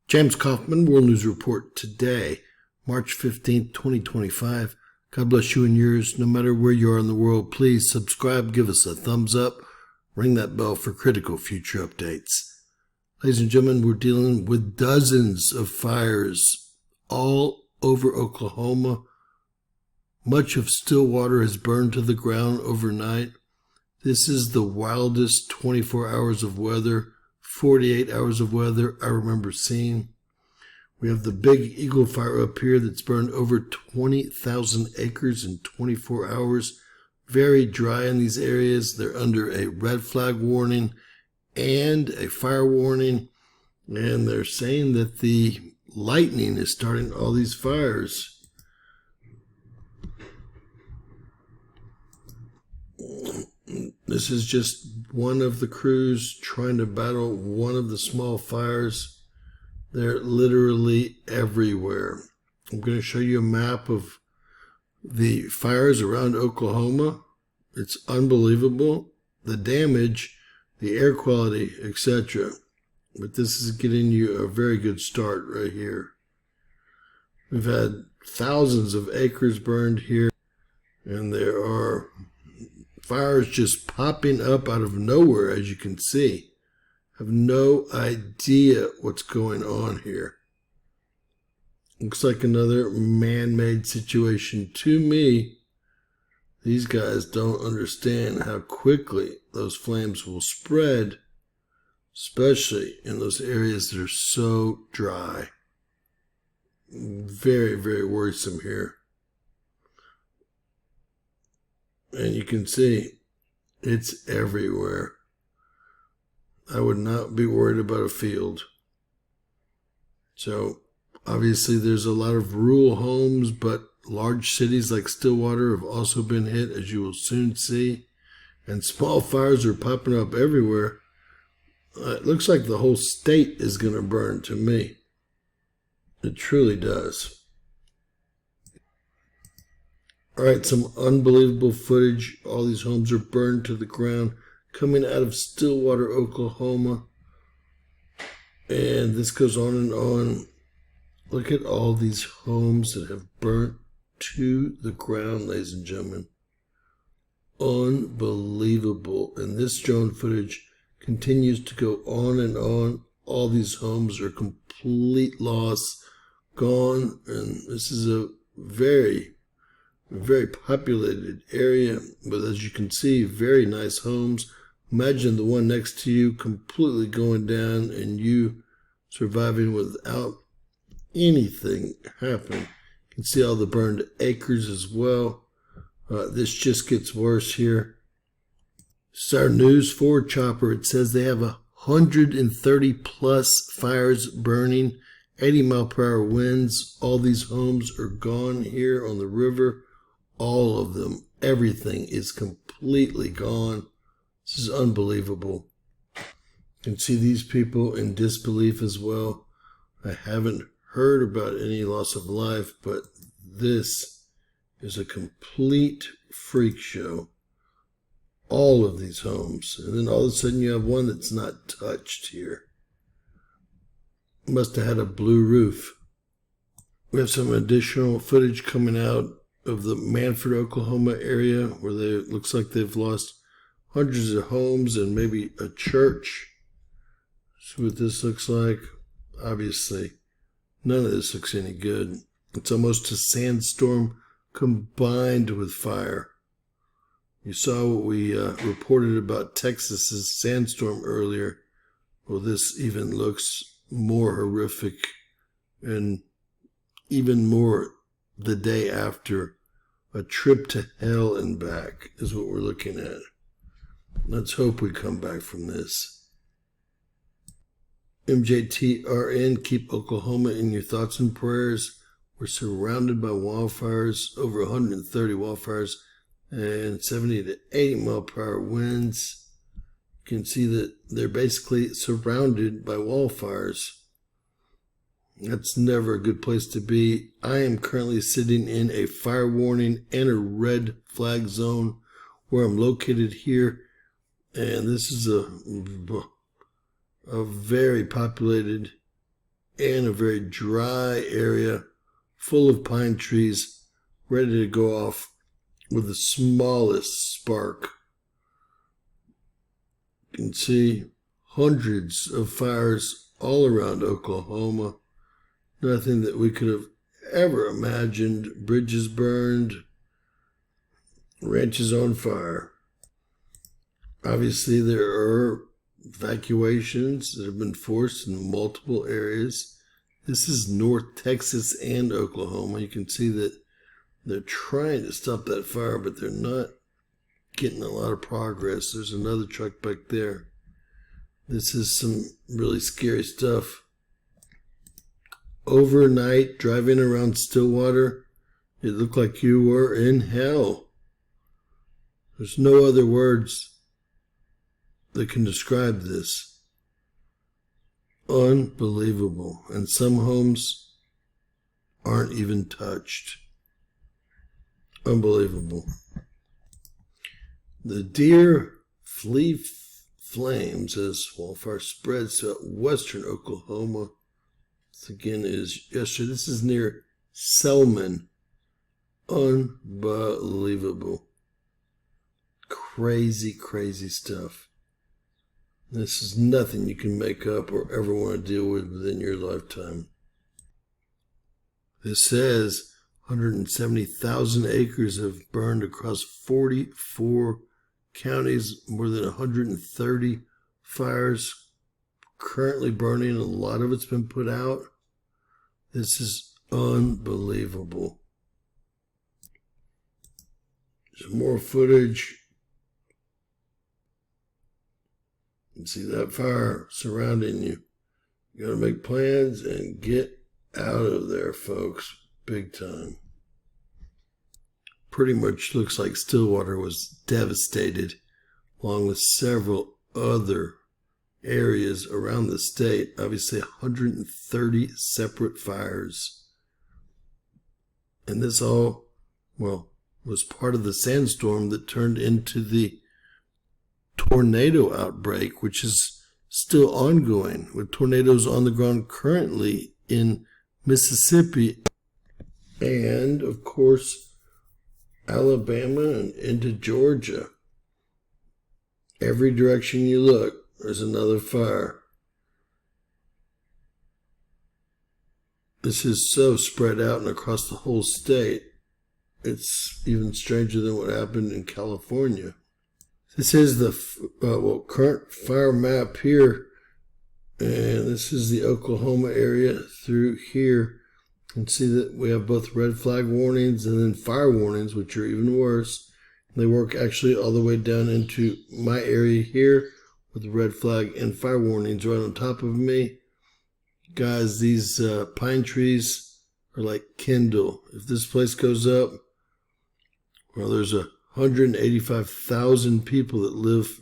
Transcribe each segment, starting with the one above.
James Kaufman, World News Report today, March 15th, 2025. God bless you and yours. No matter where you are in the world, please subscribe, give us a thumbs up, ring that bell for critical future updates. Ladies and gentlemen, we're dealing with dozens of fires all over Oklahoma. Much of Stillwater has burned to the ground overnight. This is the wildest 24 hours of weather, 48 hours of weather I remember seeing. We have the big Eagle Fire up here that's burned over 20,000 acres in 24 hours. Very dry in these areas. They're under a red flag warning and a fire warning. And they're saying that the lightning is starting all these fires. This is just one of the crews trying to battle one of the small fires. They're literally everywhere. I'm going to show you a map of the fires around Oklahoma. It's unbelievable. The damage, the air quality, etc. But this is getting you a very good start right here. We've had thousands of acres burned here, and there are fires just popping up out of nowhere, as you can see. Have no idea what's going on here. Looks like another man-made situation to me. These guys don't understand how quickly those flames will spread, especially in those areas that are so dry. Very, very worrisome here. And you can see it's everywhere. I would not be worried about a field. So obviously there's a lot of rural homes, but large cities like Stillwater have also been hit, as you will soon see. And small fires are popping up everywhere. It looks like the whole state is going to burn to me. It truly does. All right, some unbelievable footage. All these homes are burned to the ground coming out of Stillwater, Oklahoma. And this goes on and on. Look at all these homes that have burnt to the ground, ladies and gentlemen. Unbelievable. And this drone footage continues to go on and on. All these homes are complete loss, gone. And this is a very populated area, but as you can see, very nice homes. Imagine the one next to you completely going down and you surviving without anything happening. You can see all the burned acres as well. This just gets worse here. This is our news forward chopper. It says they have 130 plus fires burning, 80-mile-per-hour winds. All these homes are gone here on the river. All of them, everything is completely gone. This is unbelievable. You can see these people in disbelief as well. I haven't heard about any loss of life, but this is a complete freak show. All of these homes. And then all of a sudden you have one that's not touched here. Must have had a blue roof. We have some additional footage coming out of the Manford, Oklahoma area, where it looks like they've lost hundreds of homes and maybe a church. See what this looks like. Obviously, none of this looks any good. It's almost a sandstorm combined with fire. You saw what we reported about Texas's sandstorm earlier. Well, this even looks more horrific, and even more the day after. A trip to hell and back is what we're looking at. Let's hope we come back from this. MJTRN, keep Oklahoma in your thoughts and prayers. We're surrounded by wildfires, over 130 wildfires, and 70 to 80 mile-per-hour winds. You can see that they're basically surrounded by wildfires. That's never a good place to be. I am currently sitting in a fire warning and a red flag zone where I'm located here. And this is a very populated and a very dry area full of pine trees ready to go off with the smallest spark. You can see hundreds of fires all around Oklahoma. Nothing that we could have ever imagined. Bridges burned, ranches on fire. Obviously, there are evacuations that have been forced in multiple areas. This is North Texas and Oklahoma. You can see that they're trying to stop that fire, but they're not getting a lot of progress. There's another truck back there. This is some really scary stuff. Overnight, driving around Stillwater, it looked like you were in hell. There's no other words that can describe this. Unbelievable. And some homes aren't even touched. Unbelievable. The deer flee flames as wildfire spreads throughout western Oklahoma. This again is yesterday. This is near Selman. Unbelievable. Crazy, crazy stuff. This is nothing you can make up or ever want to deal with within your lifetime. This says 170,000 acres have burned across 44 counties, more than 130 fires currently burning. A lot of it's been put out. This is unbelievable. There's more footage. You can see that fire surrounding you. You got to make plans and get out of there, folks. Big time. Pretty much looks like Stillwater was devastated, along with several other areas around the state. Obviously 130 separate fires. And this all, well, was part of the sandstorm that turned into the tornado outbreak, which is still ongoing, with tornadoes on the ground currently in Mississippi and, of course, Alabama and into Georgia. Every direction you look, there's another fire. This is so spread out and across the whole state. It's even stranger than what happened in California. This is the current fire map here, and this is the Oklahoma area through here. You can see that we have both red flag warnings and then fire warnings, which are even worse. They work actually all the way down into my area here with the red flag and fire warnings right on top of me. Guys, these pine trees are like kindle. If this place goes up, well, there's 185,000 people that live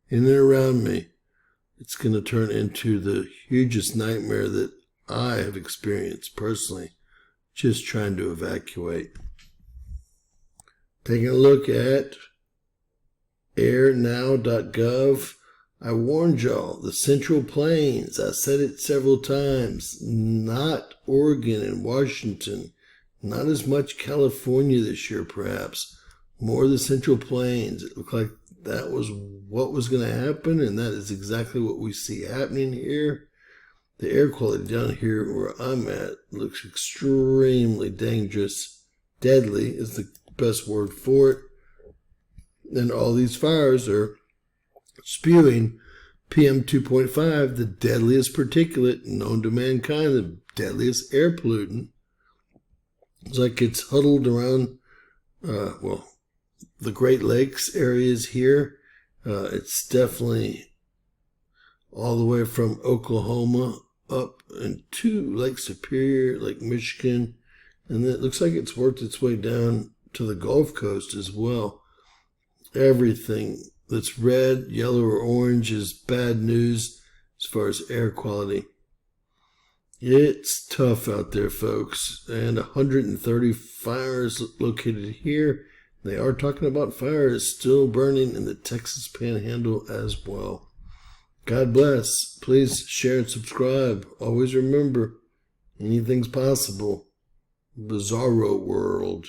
in and around me. It's going to turn into the hugest nightmare that I have experienced personally, just trying to evacuate. Taking a look at airnow.gov. I warned y'all, the Central Plains, I said it several times, not Oregon and Washington, not as much California this year perhaps, more the Central Plains. It looked like that was what was going to happen, and that is exactly what we see happening here. The air quality down here where I'm at looks extremely dangerous. Deadly is the best word for it. And all these fires are spewing PM 2.5, the deadliest particulate known to mankind, the deadliest air pollutant. It's like it's huddled around, the Great Lakes areas here. It's definitely all the way from Oklahoma up into Lake Superior, Lake Michigan, and it looks like it's worked its way down to the Gulf Coast as well. Everything that's red, yellow, or orange is bad news as far as air quality. It's tough out there, folks, and 130 fires located here. They are talking about fires still burning in the Texas Panhandle as well. God bless. Please share and subscribe. Always remember, anything's possible. Bizarro world.